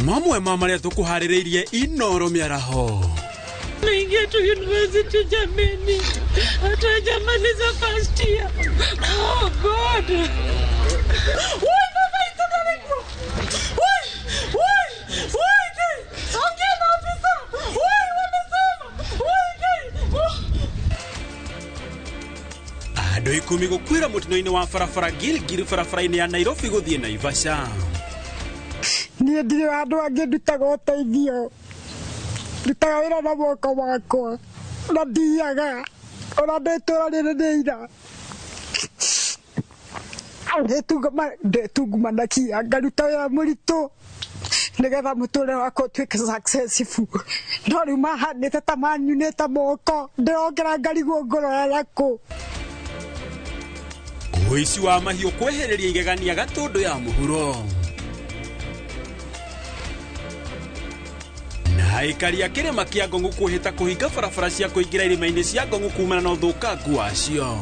Mamwe mamaria tukuharireirie Inoro miaraho. Naingia tu university jameni. Hata jamaliza first year. Oh God. Why mama ito nalipo? Why? Ongea na ofisa. Why wamesema? Andũ 10 gũkuĩra mũtino-inĩ wa barabara Gilgil barabara-inĩ ya Nairobi gũthiĩ Naivasha. Niĩ ndirĩ andũ angĩ ndutaga ũteithio. Ndutaga wĩra na moko makwa. Na ndiaga. Ona ndĩtũra rĩrĩ nĩira. Ndĩtungumanagia ngaruta wĩra mũritũ. Nĩgetha mũtũrĩre wakwa ũtuĩke successful. No rĩu mahanĩte ta manyunĩte moko. Ndĩrongera ngarigwo ngũrora nakũ. Ũici wa mahiũ kwehereria igegania Gatũndũ ya mũhuro. Na aikari a kĩrĩma kĩa Ngong'u kũhĩta kũhinga barabara cia kũingĩra irĩma-inĩ cia Ngong'u kumana na ũthũkangu wacio.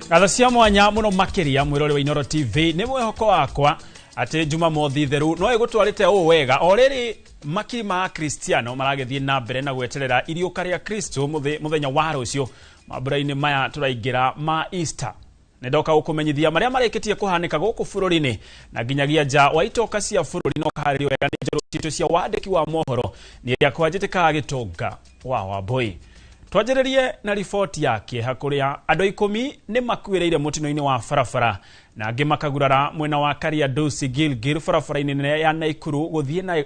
Gatha cia mwanya muno makiria mwirore wa Inoro TV ni mwehoko wakwa ati Jumamothi theru no igutwarite o wega o riri makiri ma Kristiano maragethie na mbere na gweterera iriuka ria Kristo muthenya wa rucio mabura-ini maya turaingira ma Easter ndoka gukumenyithia maria mareketie kuhanika guku bururi-ini na ginyagia nja wa itoka cia bururi no kaharirio wega ni njoro citu cia wandiki wa mohoro ni ya kwajiteka gitonga wa Wambui. Twajererie na ripoti yake hakuria andũ 10 ni makuĩrĩire mutino-ini wa barabara na angĩ makagurara mwena wa Kariandusi Gilgil barabara-ini ya Naikuru guthie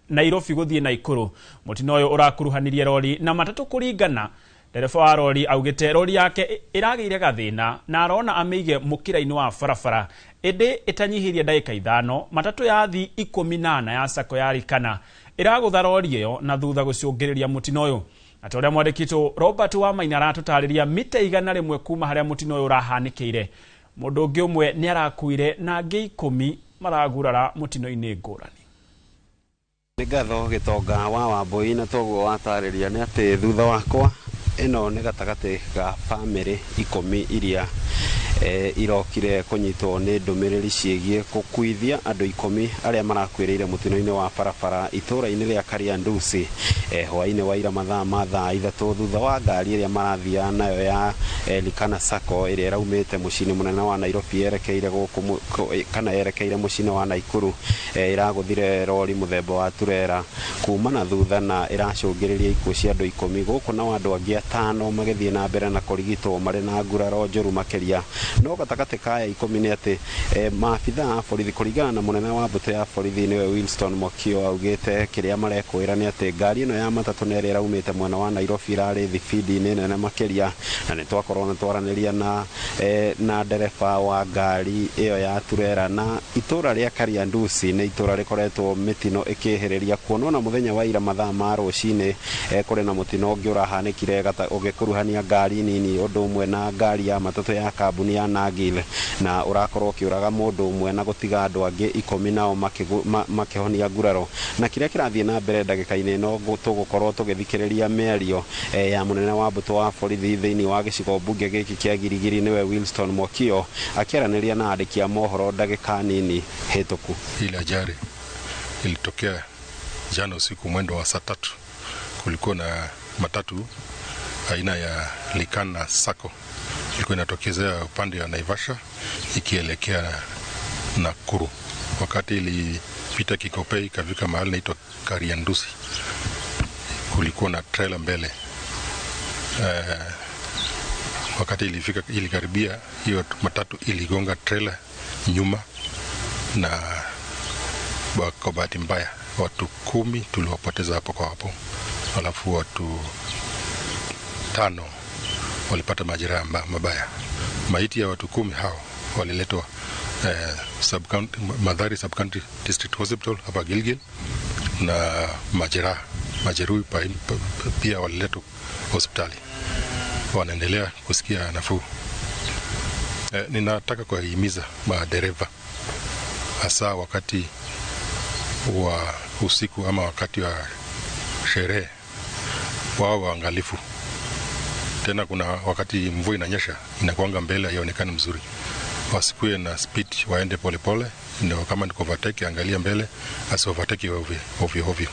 Nairobi guthie Naikuru. Mutino ũyũ ũrakuruhanirie rori na matatu kũringana. Ndereba wa rori augĩte rori yake ĩragĩire gathĩna na arona amĩige mũkĩra-inĩ wa barabara ĩndĩ ĩtanyihirie ndagĩka 5 matatu ya thi 18 ya Sacco ya Rikana ĩragũtha rori ĩyo na thutha gũcũngĩrĩria mutino ũyũ. Atoria mwandĩkitwo Robert Wamaina aratũtarĩria mita 100 kuma harĩa mutino ũyũ ũrahanĩkĩire. Mũndũ ũngĩ ũmwe nĩ arakuire na angĩ 10 maragurara mutino-inĩ ngũrani. Nĩngatho Gitonga wa Wambui na toguo watarĩria nĩ atĩ thutha wakwa ĩno nĩ gatagatĩ ga family 10 iria irokire kunyitwo nĩ ndũmĩrĩri ciĩgiĩ gũkuithia andũ 10 arĩa marakuĩrĩire mutino-inĩ wa barabara itũra-inĩ rĩa Kariandusi hwaĩ-inĩ wa ira mathaa ma thaa 3 thutha wa ngari ĩrĩa marathia nayo ya Rikana Sacco ĩrĩa ĩraumĩte mũciĩ-inĩ mũnene wa Nairobi yerekeire gũkũ kana yerekeire mũciĩ-inĩ wa Naikuru ĩragũthire rori mũthemba wa turera kumana thutha na ĩracũngĩrĩria ikuũ cia andũ 10 gũkũ na andũ angĩ 5 magĩthiĩ na mbere na kũrigitwo marĩ na nguraro njũru makĩria. No gatagatĩ kaya 10 nĩ atĩ maabitha a borithi kũringana na mũnene wa mbũtũ ya borithi nĩwe Wilson Mokio augĩte kĩrĩa marekwĩra nĩ atĩ ngari ĩno ya matatũ nĩ ĩrĩa ĩraumĩte mwena wa Nairobi irarĩ thibindi nene makĩria na nĩ twakorwo na twaranĩria na ndereba wa ngari ĩyo ya turera na itũra rĩa Kariandusi nĩ itũra rĩkoretwo mĩtino ĩkĩhĩrĩria kuonwo na mũthenya wa ira mathaa ma rũcinĩ kũrĩ na mũtino ũngĩ ũrahanĩkire ũgĩkuruhania ngari nini ũndũ ũmwe na ngari ya matatũ ya kambuni ya Nagil na ũrakorwo ũkĩũraga mũndũ ũmwe na gũtiga andũ angĩ 10 nao makĩhonia nguraro na kĩrĩa kĩrathiĩ na mbere ndagĩka-inĩ no tũgũkorwo tũgĩthikĩrĩria mĩario ya mũnene wa mbũtũ wa borithi thĩinĩ wa gĩcigo mbunge gĩkĩ kĩa Girigiri nĩwe Wilson Mokio akĩaranĩria na andĩki a mohoro ndagĩka nini hĩtũku. Ile ajali ilitokea jana usiku mwendo wa saa 3. Kulikuwa na matatu aina ya Rikana Sacco ilikuwa inatokezea upande wa Naivasha ikielekea Nakuru. Wakati ilipita Kikopey ikafika mahali inaitwa Kariandusi, kulikuwa na trailer mbele. Wakati ilikaribia hiyo matatu iligonga trailer nyuma na kwa bahati mbaya watu 10 tuliwapoteza hapo kwa hapo, alafu watu 5 walipata majeraha mabaya. Maiti ya watu 10 hao waliletwa Mathari Sub-County District Hospital hapa Gilgil na majeruhi pia waliletwa hospitali, wanaendelea kusikia nafuu. Ninataka kuwahimiza madereva hasa wakati wa usiku ama wakati wa sherehe wao waangalifu. Tena kuna wakati mvua inanyesha inakuanga mbele haionekani mzuri. Wasikuwe na speed, waende polepole. Ndio kama ni overtake angalia mbele, asi overtake ovyo.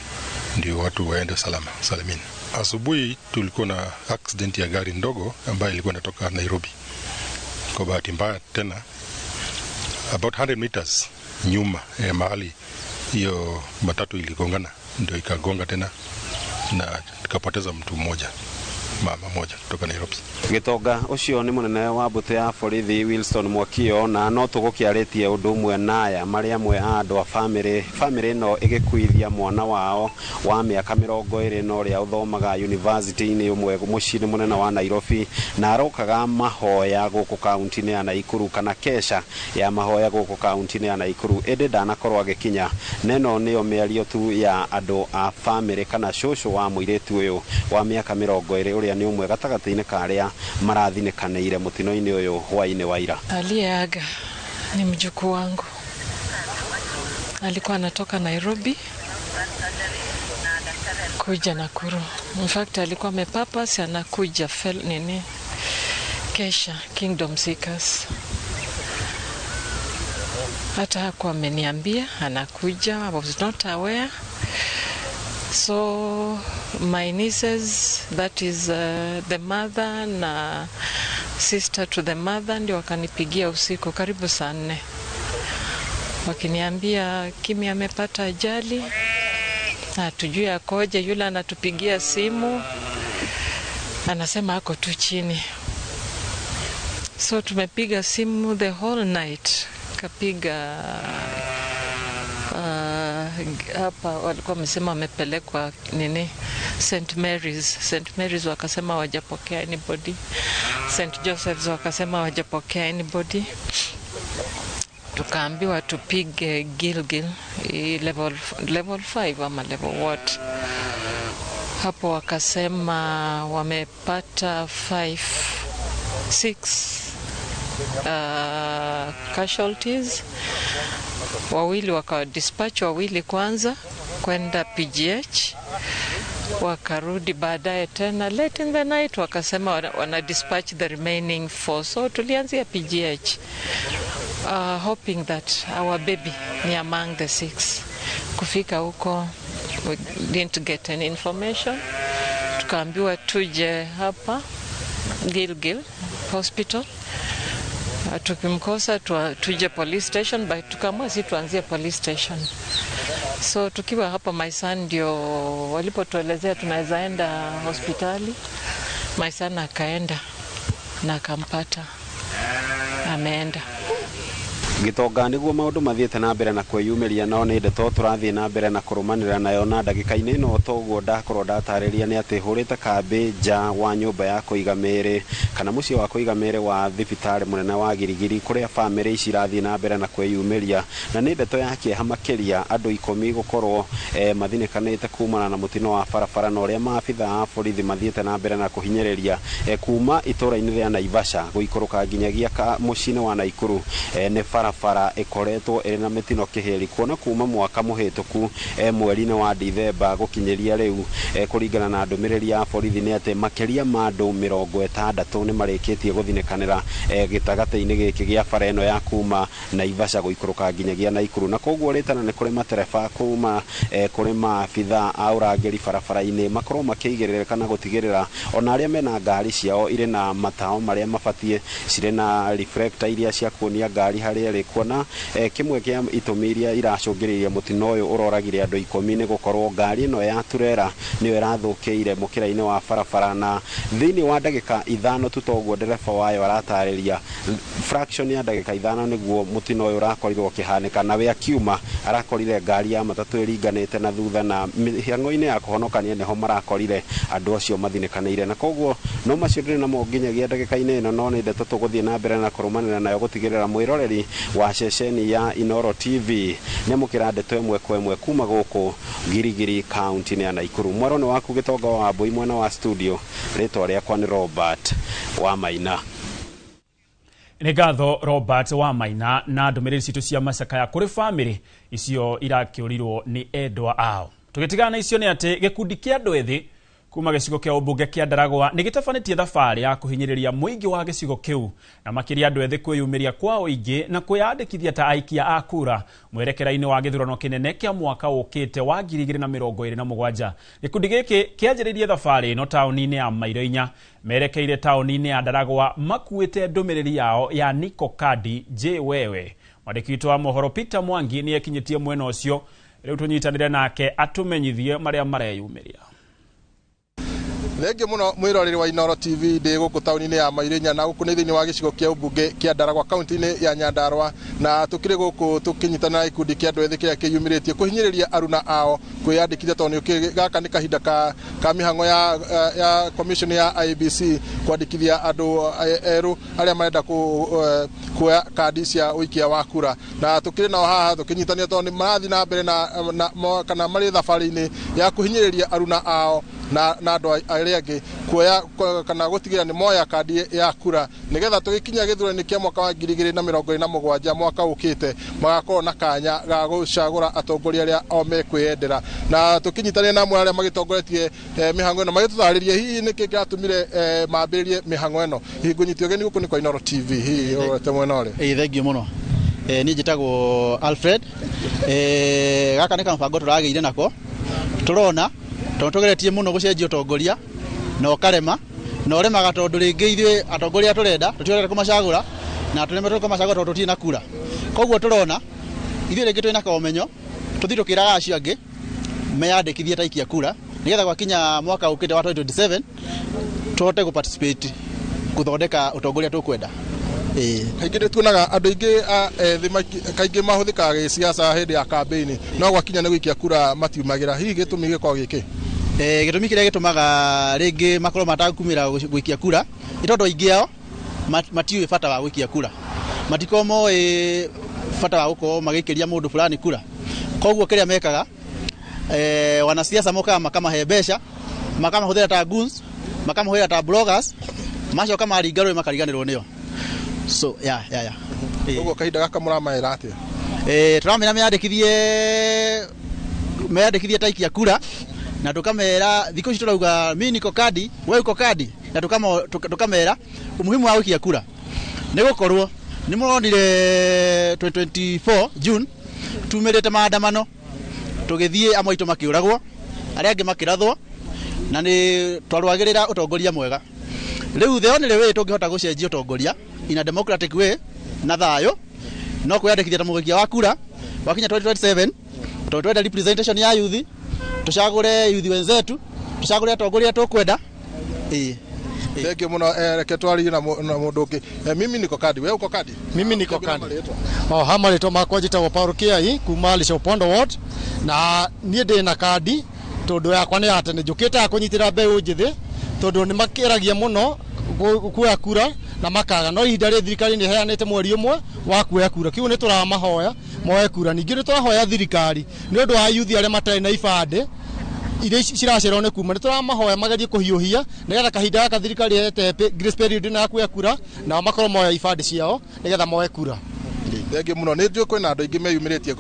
Ndio watu waende salamini. Asubuhi tulikuwa na accident ya gari ndogo ambayo ilikuwa inatoka Nairobi. Kwa bahati mbaya tena about 100 meters nyuma ya mahali hiyo matatu iligongana, ndio ikagonga tena na tukapoteza mtu mmoja, mama moja kutoka Nairobi. Gitonga ucio ni munene wa mbutu ya borithi Wilson Mwakio, na no tugukiaretie undu umwe naya mari amwe andu a family no igikuithia mwana wao wa miaka 20 no ria uthomaga university ni umwe mucini munene wa Nairobi, na arokaga mahoya guku kaunti ya Naikuru kana kesha ya mahoya guku kaunti ya Naikuru. Ende ndanakorwo agikinya neno niyo miario tu ya andu a family kana shosho wa muiretu uyu wa miaka 20 uria ni umwe gatagati-ini karia marathinikaneire mutino-ini uyu hwaini wa ira. Aliyeaga ni mjukuu wangu, alikuwa anatoka Nairobi kuja Nakuru. In fact alikuwa amepurpose anakuja kesha Kingdom Seekers. Hata hakuwa ameniambia anakuja, I was not aware. So my nieces, that is the mother na sister to the mother, ndio wakanipigia usiku karibu saa 4 wakiniambia Kimi amepata ajali, hatujui akoje. Yule anatupigia simu anasema ako tu chini. So tumepiga simu the whole night, kapiga hapa walikuwa wamesema wamepelekwa St. Mary's wakasema hawajapokea anybody. St. Joseph's wakasema hawajapokea anybody. Tukaambiwa tupige Gilgil level 5 ama level what. Hapo wakasema wamepata 6 casualties. Wawili wakawa dispatch, wawili kwanza kwenda PGH, wakarudi baadaye tena late in the night wakasema wana dispatch the remaining 4. So tulianzia PGH hoping that our baby ni among the 6. Kufika huko we didn't get any information. Tukaambiwa tuje hapa Gilgil Hospital. Tukimkosa tuje police station, but tukamwa si tuanzie police station. So tukiwa hapa my son ndio walipotuelezea tunaweza enda hospitali. My son akaenda na akampata ameenda. Gitonga niguo maundu mathiete na mbere na kwiyumiria, no ni ndeto turathie na mbere na kurumanira nayo na ndagika-ini no toguo ndakorwo ndatariria ni ati hurite kambi nja wa nyumba ya kuiga miri kana mucii wa kuiga miri wa thibitari munene wa Girigiri kuria family ici irathie na mbere na kwiyumiria, na ni ndeto ya kieha makiria andu 10 gukorwo mathinikanite kumana na mutino wa barabara na uria maabitha a borithi mathiete na mbere na kuhinyiriria kuma itura-ini ria Naivasha guikuruka nginyagia mucii wa Naikuru. Ni barabara ikoretwo iri na mitino kiheri kuona kuma mwaka muhituku mweri-ini wa Dithemba gukinyeria riu. Kuringana na ndumiriri ya borithi ni ati makiria ma andu 60 ni marikitie guthinikanira gitagati-ini giki gia bara ino ya kuma Naivasha guikuruka nginyagia Naikuru, na koguo ritana ni kuri matereba kuma kuri maabitha a urangiri barabara-ini makorwo makiigirira kana gutigirira ona aria mena ngari ciao iri na matao maria mabatie cire na reflector iria cia kuonia ngari haria kuona kimwe kia itumi iria iracungiriria mutino uyu uroragire andu 10 ni gukorwo ngari ino ya turera niyo irathukiire mukira-ini wa barabara, na thiini wa ndagika 5 tu toguo ndereba wayo aratariria fraction ya ndagika 5 niguo mutino uyu urakorirwo kihanika, na we akiuma arakorire ngari ya matatu iringanite na thutha, na hiango-ini ya kuhonokania neho marakorire andu acio mathinikanire, na koguo no macio ndiri namo nginyagia ndagika-ini ino, no ni ndeto tuguthie na mbere na kurumanira nayo gutigirira mwiroreri wa ceceni ya Inoro TV ni mukira ndeto imwe kwa imwe kuma guku Girigiri kaunti ya Naikuru. Mwaro ni waku Gitonga wa Mbui mwena wa studio, ritwa riakwa ni Robert wa Maina. Nĩ ngatho Robert Wamaina na ndũmĩrĩri citũ cia macakaya kũrĩ family icio irakĩũrirwo nĩ endwa ao. Tũgĩtigana icio nĩ atĩ gĩkundi kĩa andũ ethĩ kuma gĩcigo kĩa ũmbunge kĩa Ndaragwa nĩ gĩtabanĩtie thabarĩ ya kũhinyĩrĩria mũingĩ wa gĩcigo kĩu na makĩria andũ ethĩ kwĩyumĩria kwa ũingĩ na kwĩyandĩkithia ta aikia a kura mwerekera-inĩ wa gĩthurano kĩnene kĩa mwaka ũkĩte wa 2027. Gĩkundi gĩkĩ kĩanjĩrĩirie thabarĩ ĩno taũni-inĩ ya Mairĩnya merekeire taũni-inĩ ya Ndaragwa makuĩte ndũmĩrĩri yao ya Niko Kadi J Wewe. Mwandĩki witũ wa mohoro Peter Mwangi nĩ ekinyĩtie mwena ũcio, rĩu tũnyitanĩre nake atũmenyithie marĩa mareyumĩria. Thenge muno mwiroreri wa Inoro TV ndi guku tauni-ini ya Mairĩnya na guku ni thiini wa gicigo kia umbunge kia Ndaragwa kaunti-ini ya Nyandarua na tukire guku tukinyitana ikundi kia andu ethi kia kiyumiritie kuhinyiriria aruna ao kwiyandikithia toni gaka ni kahinda ka mihango ya commission ya IBC kwandikithia andu eru aria marenda kuoya kadi cia uikia wa kura na tukire nao haha tukinyitania toni marathi na mbere na kana mari thabari-ini ya kuhinyiriria aruna ao na andu aria angi kuoya kana gutigira ni moya kadi ya kura nigetha tugikinya githurano kia mwaka wa 2027 mwaka ukite magakorwo na kanya ga gucagura atongoria aria o mekwiyendera na tukinyitania na amwe aria magitongoretie mihango ino magitutharirie hihi niki kiatumire mambiririe mihango ino hingunyitio geni guku ni kwa Inoro TV hihi urete mwena uri thengiũ muno ni njitagwo Alfred gaka ni kambango turageire nako turona tugeretie muno gucenjia utongoria na ukarema na uremaga tondu ringi ithuĩ atongoria turenda tutiorete kumacagura na tunemetwo kumacagura tondu tutirĩ na kura koguo turona ithuĩ ringi twina komenyo tuthi tukiraga acio angi meyandĩkithie taikia kura nigetha gwakinya mwaka ukite wa 2027 tuhote guparticipate guthondeka utongoria tukwenda. Kaingĩ nĩ tuonaga andũ aingĩ kaingĩ mahũthĩkaga gĩciaca hĩndĩ ya campaign no gwakinya nĩ gũikia kura matiumagĩra hihi gĩtũmi gĩkoragwo gĩkĩ gĩtũmi kĩrĩa gĩtũmaga rĩngĩ makorwo matakumĩra gũikia kura nĩ tondũ aingĩ ao matiũĩ bata wa gũikia kura matiko moĩ bata wa gũkorwo magĩikĩria mũndũ fulani kura koguo kĩrĩa mekaga wanasiasa mokaga makamahe mbeca makamahũthĩra ta goons makamahũthĩra ta bloggers macoka maringa rũĩ makariganĩrwo nĩo. So Ugo kahinda gaka muramaera atia turamera meyandĩkithie taikia kura na tukamera thikũ ici turauga mimi Niko Kadi wewe uko kadi na tukamera umuhimu wa gũikia kura nĩ gũkorwo nĩ mũronire 2024 June tumerete maandamano tũgĩthiĩ amwe aitũ makĩũragwo arĩa angĩ makĩrathwo na nĩ twarwagĩrĩra utongoria mwega rĩu the only way tũngĩhota gũcenjia utongoria in a democratic way na thayũ no kwĩyandĩkithia ta mũgĩkia wa kura wakinya 2027 twende representation ya youth tucagure youth wenzetu tucagure atongoria tukwenda. Thank you muno reke twaririe na mundu ungi mimi Niko Kadi wewe uko kadi mimi Niko Kadi hamarĩtwo makwa njĩtagwo Paul Kiai kuma Lisho Pondo Ward na niĩ ndĩ na kadi tondu yakwa nĩ yatene njũkĩte ya kũnyitĩra mbeũ njĩthĩ tondu nĩ makĩragia mũno kuoya kura na makaga no ihinda rĩ thirikari nĩ heanĩte mweri ũmwe wa kuoya kura kiu nĩ turamahoya moe kura ningĩ nĩ turahoya thirikari nĩ ũndũ wa yuthi arĩa matarĩ na ibandĩ iria ciracerwo nĩ kuma nĩ turamahoya magerie kũhiũhia nĩgetha kahinda gaka thirikari yete grace period na kuoya kura na makorwo moya ibandĩ ciao nĩgetha moe kura. Thengi muno nĩ njũĩ kwĩna andũ aingĩ meyumĩrĩtie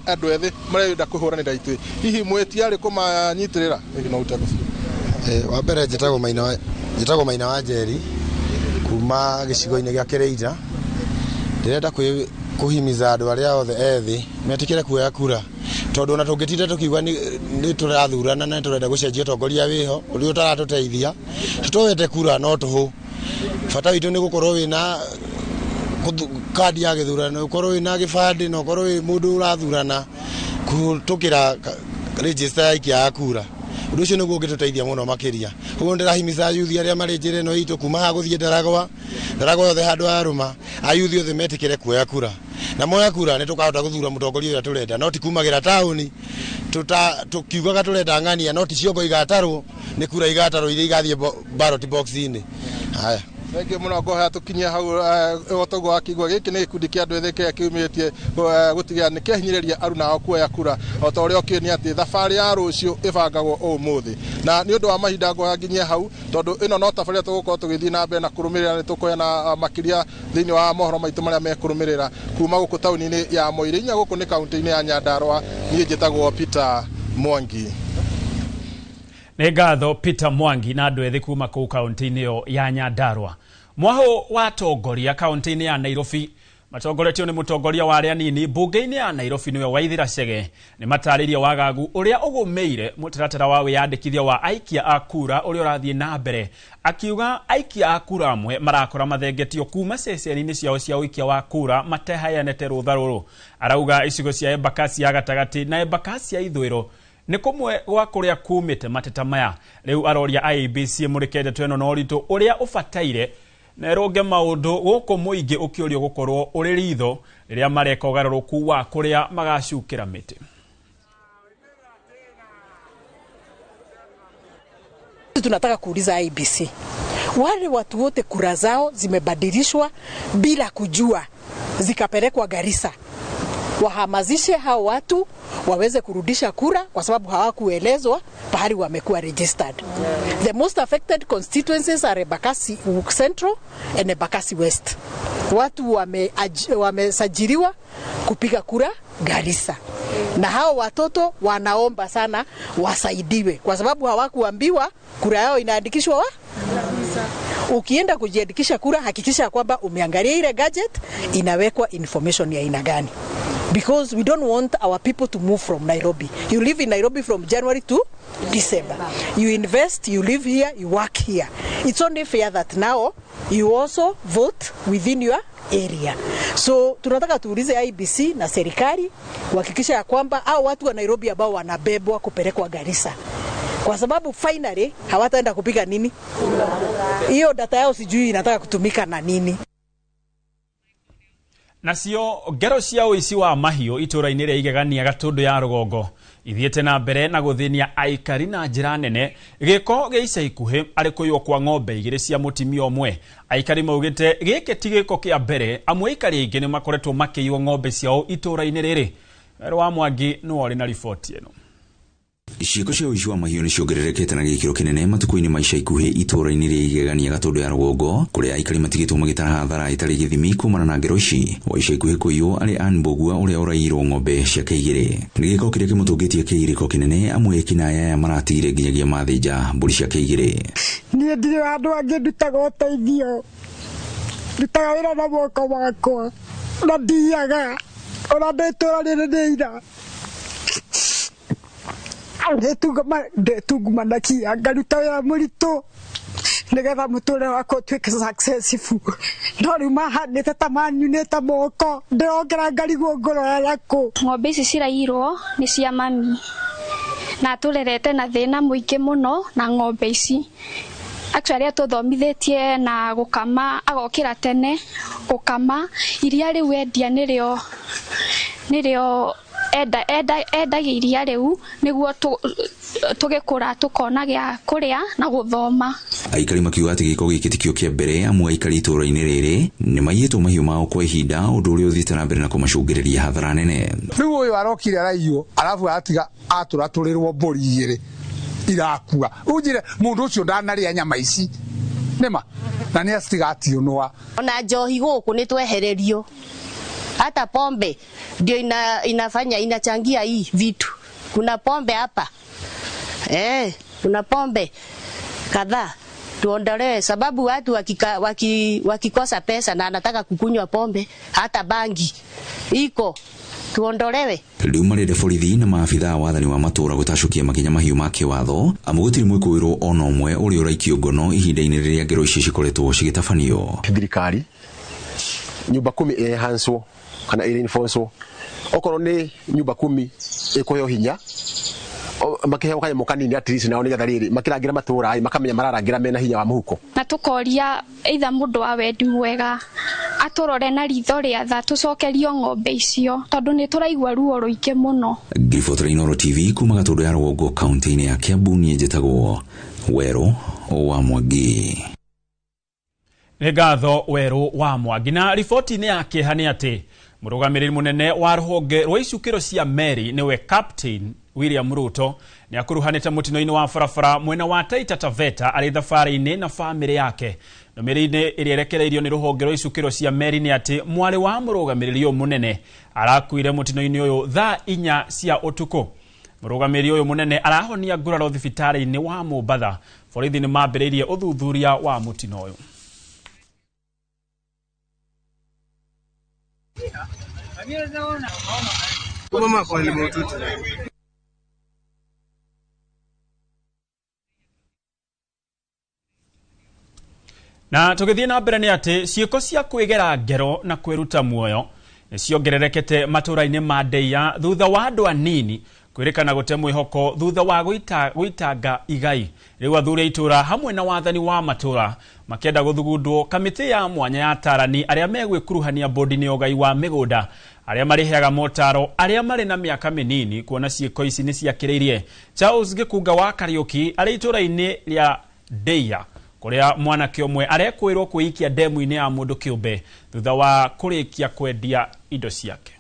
andũ ethĩ marenda kũhũranĩra ithuĩ hihi mwĩtiarĩ kũmanyitĩrĩra no utego wa mbere njĩtagwo Maina wa Njeri kuma gĩcigo-inĩ gĩa Kĩrĩnja ndĩrenda kũhimiza andũ arĩa othe ethĩ metĩkĩre kuoya kura tondu ona tũngĩtinda tũkiuga nĩ tũrathurana na tũrenda gũcenjia ũtongoria wĩho ũrĩa ũtaratũteithia tũtoete kura no tũhũ bata witũ nĩ gũkorwo wĩna kadi ya gĩthurano ũkorwo wĩna gĩbandĩ na ũkorwo wĩ mũndũ ũrathurana kũhĩtũkĩra register ya aikia a kura ũndũ ũcio nĩguo ũngĩtũteithia mũno makĩria ũguo ndĩrahimiza yuthi arĩa marĩ njĩra ĩno itũ kuma haha gũthiĩ Ndaragwa othe handũ harũma ayuthi othe metĩkĩre kuoya kura na moya kura nĩ tũkahota gũthura mũtongoria ũrĩa tũrenda no ti kumagĩra taũni tukiugaga tũrenda ng'ania no ti ciongo igatarwo nĩ kura igatarwo iria igathiĩ ballot box-inĩ. Haya Nenge muno ngoha tukinyia hau otogo akigwa giki ni gikundi kia andu etheke kiumitie gutigia ni kehinyiriria aruna ao kuoya kura ota uria okini ati thabari ya rucio ibangagwo umuthi na ni undu wa mahinda ngoha nginyia hau tondu ino no thabari tugukorwo tugithii na mbere na kurumirira ni tukoya na makiria thiini wa mohoro maitu maria mekurumirira kuma guku tauni-ini ya Moireinya guku ni kaunti-ini ya Nyandarua ni njitagwo Peter Mwangi. Nĩ ngatho Peter Mwangi na andũ ethĩ kuma kũu kaunti-inĩ yo ya Nyandarua. Mwaho wa tongoria kaunti-inĩ ya Nairobi matongoretio nĩ mũtongoria wa arĩa anini mbunge-inĩ ya Nairobi nĩwe Waithira Chege nĩ matarĩria wagagu ũrĩa ũgũmĩire mũtaratara wa wĩyandĩkithia wa aikia a kura ũrĩa ũrathiĩ na mbere, akiuga aikia a kura amwe marakora mathengetio kuma ceceni-inĩ ciao cia ũikia wa kura mateheanĩte rũtha rũrũ. Arauga icigo cia Embakasi ya gatagatĩ na Embakasi ya ithũĩro ni kumwe gwa kuria kumite mateta maya. Riu aroria IEBC murikende tweno no ritu uria ufataire na roge maundu guku muingi ukiorio gukorwo uri ritho riria mareka ugaruruku wa kuria magacukira miti. Tunataka kuuliza IEBC, wale watu wote kura zao zimebadilishwa bila kujua zikapelekwa Garissa, wahamazishe hao watu waweze kurudisha kura kwa sababu hawakuelezwa pahali wamekuwa registered. The most affected constituencies are Embakasi Central and Embakasi West. Watu wamesajiliwa kupiga kura Garissa. Na hao watoto wanaomba sana wasaidiwe kwa sababu hawakuambiwa kura yao inaandikishwa wa? Ukienda kujiandikisha kura hakikisha kwamba umeangalia ile gadget inawekwa information ya aina gani. Because we don't want our people to move from Nairobi. You live in Nairobi from January to December. You invest, you live here, you work here. It's only fair that now you also vote within your area. So tunataka tuulize IEBC na serikali kuhakikisha ya kwamba hao watu wa Nairobi ambao wanabebwa kupelekwa Garissa, kwa sababu finally hawataenda kupiga nini? Hiyo data yao sijui inataka kutumika na nini. Nacio ngero cia uici wa mahio itura-inĩ rĩa igegania Gatundu ya Rugongo ithiĩte na mbere na gũthĩnia aikari na njĩra nene. Gĩko gĩa ica ikuhĩ arĩ kũiywo kwa ng'ombe igĩrĩ cia mũtumia ũmwe. Aikari maugĩte gĩkĩ ti gĩko kĩa mbere, amwe aikari aingĩ nĩ makoretwo makĩiywo ng'ombe ciao itura-inĩ rĩrĩ. Wero wa Mwangi nĩ wari na riboti ĩno. Ciiko cia uici wa mahiũ nĩ ciongererekete na gĩkĩro kĩnene matuko-inĩ ma ica ikuhĩ itura-inĩ rĩa igegania Gatundu ya Rugongo, kũrĩa aikari matigĩtwo magĩtara hathara itarĩ gĩthimi kumana na ngero ici. Wa ica ikuhĩ kũiywo arĩ Ann Mbogua ũrĩa ũraiyirwo ng'ombe ciake igĩrĩ. Nĩ gĩko kĩrĩa kĩmũtũngĩtie kĩgirĩko kĩnene, amwe kinaya aya maratigire nginyagia mathĩnja mbũri ciake igĩrĩ. Niĩ ndirĩ handũ hangĩ ndutaga ũteithio, ndutaga wĩra na moko makwa na ndiaga ona ndĩtũra rĩrĩ nĩ ira. Ndetungumanakia ngaruta wĩra mũritũ nigetha mũtũrĩre wakwa ũtuĩke successful. No rĩu mahandĩte ta manyunĩte moko, ndĩrongera ngarigwo ngũrora kũ. Ng'ombe ici ciraiyirwo nĩ cia mami na tũrerete na thĩna mũingĩ mũno na ng'ombe ici. Actually tũthomithĩtie na gũkama, agokĩra tene gũkama, iria rĩu endia nĩrĩo endagia iria rĩu nĩguo tũgĩkũra tukona gĩa kũrĩa na gũthoma. Aikari makiuga atĩ gĩko gĩkĩ ti kĩo kĩa mbere, amwe aikari itũra-inĩ rĩrĩ nĩ maiyĩtwo mahiũ mao kwa ihinda, ũndũ ũrĩa ũthiĩte na mbere na kũmacũngĩrĩria hathara nene. Rĩu ũyũ arokire araiywo arabu atiga atũratũrĩrwo mbũri igĩrĩ irakua. Ujire mũndũ ũcio ndanarĩa nyama ici nĩma na nĩ acitigationwa. Ona njohi gũkũ nĩ twehererio. Hata pombe ndio inafanya inachangia hii vitu. Kuna pombe hapa. Kuna pombe kadhaa. Tuondolewe sababu watu wakikosa pesa na anataka kukunywa pombe, hata bangi iko tuondolewe. Rĩu marende borithi na maabitha wathani wa matũra gũtacũkia makinya mahiũ ma kĩwatho, amu gũtirĩ mwĩkũĩrwo ona ũmwe ũrĩa ũraikio ngono ihinda-inĩ rĩrĩa ngero ici cikoretwo cigĩtabanio. Thirikari nyumba 10 enhanced kana reinforced. Okorwo nĩ nyumba 10 ĩkũheo hinya makiheo kanyamũ kanini at least nao nĩgetha rĩrĩ makĩrangira matũra makamenya mararangira mena hinya wa mũhuko. Na tũkoria either mũndũ wa wendi mwega atũrore na ritho rĩa tha tũcokerio ng'ombe icio tondũ nĩ tũraigua ruo rũingĩ mũno. Ngiriboti Inooro TV kuma Gatundu ya Rugongo kaunti-inĩ ya Kiambu, niĩ njĩtagwo Wero wa Mwangi. Ngatho Weru wa Mwangi. Na riboti-inĩ yake hani ati mũrũgamĩrĩri mũnene wa rũhonge rwa icukĩro cia meri niwe Captain William Ruto ni akuruhanĩte mũtino-inĩ wa barabara mwena wa Taita Taveta arĩ thabarĩ-inĩ na bamĩrĩ yake. Ndũmĩrĩri-inĩ ĩrĩa ĩrekereirio nĩ rũhonge rwa icukĩro cia meri nĩ ati mwarĩ wa mũrũgamĩrĩri ũyũ mũnene arakuire mũtino-inĩ ũyũ thaa 4 cia ũtukũ. Mũrũgamĩrĩri ũyũ mũnene arahonia nguraro thibitarĩ-inĩ wa Mombatha. Borithi nĩ mambĩrĩirie ũthuthuria wa mũtino ũyũ. Na tũgĩthiĩ na mbere nĩ atĩ ciĩko cia kwĩgera ngero na kwĩruta muoyo nĩciongererekete matũũra-inĩ ma Ndeia thutha wa andũ anini kwĩrĩkana gũte mwĩhoko thutha wa gũitanga igai. Rĩu athuri a itũũra hamwe na wathani wa matũũra makĩenda gũthugundwo kamĩtĩ ya mwanya ya atarani arĩa megwĩkuruhania bodi-inĩ ya ũgai wa mĩgũnda arĩa marehaga motaro arĩa marĩ na mĩaka mĩnini kuona ciĩko ici nĩciakĩrĩirie. Charles Gĩkunga wa Kariuki arĩ itũũra-inĩ rĩa Ndeia kũrĩa mwanake ũmwe arekwĩrwo kwĩikia ndemu-inĩ ya mũndũ kĩũmbe thutha wa kũrĩkia kwendia indo ciake.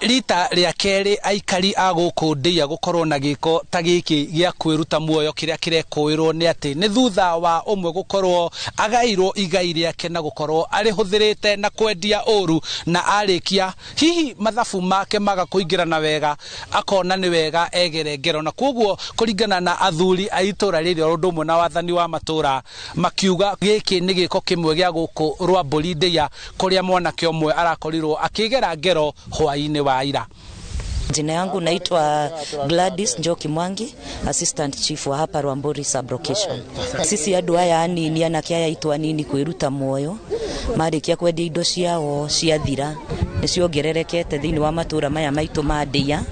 Rita rĩa kerĩ aikari a gũkũ Ndeia gũkorwo na gĩko ta gĩkĩ gĩa kwĩruta muoyo kĩrĩa kĩrekũĩrwo nĩ atĩ nĩ thutha wa ũmwe gũkorwo agairwo igai rĩake na gũkorwo arĩhũthĩrĩte na kwendia ũru na arĩkia hihi mathabu make maga kũingĩrana wega akona nĩ wega egere ngero. Na koguo kũringana na athuri a itũũra rĩrĩ ũndũ ũmwe na wathani wa matũũra makiuga gĩkĩ nĩ gĩko kĩmwe gĩa gũkũ rwa mbũri Ndeia kũrĩa mwanake ũmwe arakorirwo akĩgera ngero hwaĩ wa ira. Jina yangu naitwa Gladys Njoki Mwangi, Assistant Chief wa hapa Rwamburi Sub-Location. Sisi andũ aya anini anake aya itwa nini kwĩruta muoyo marĩkia kwendia indo ciao ciathira nĩciongererekete thĩinĩ wa matũũra maya maitũ ma Ndeia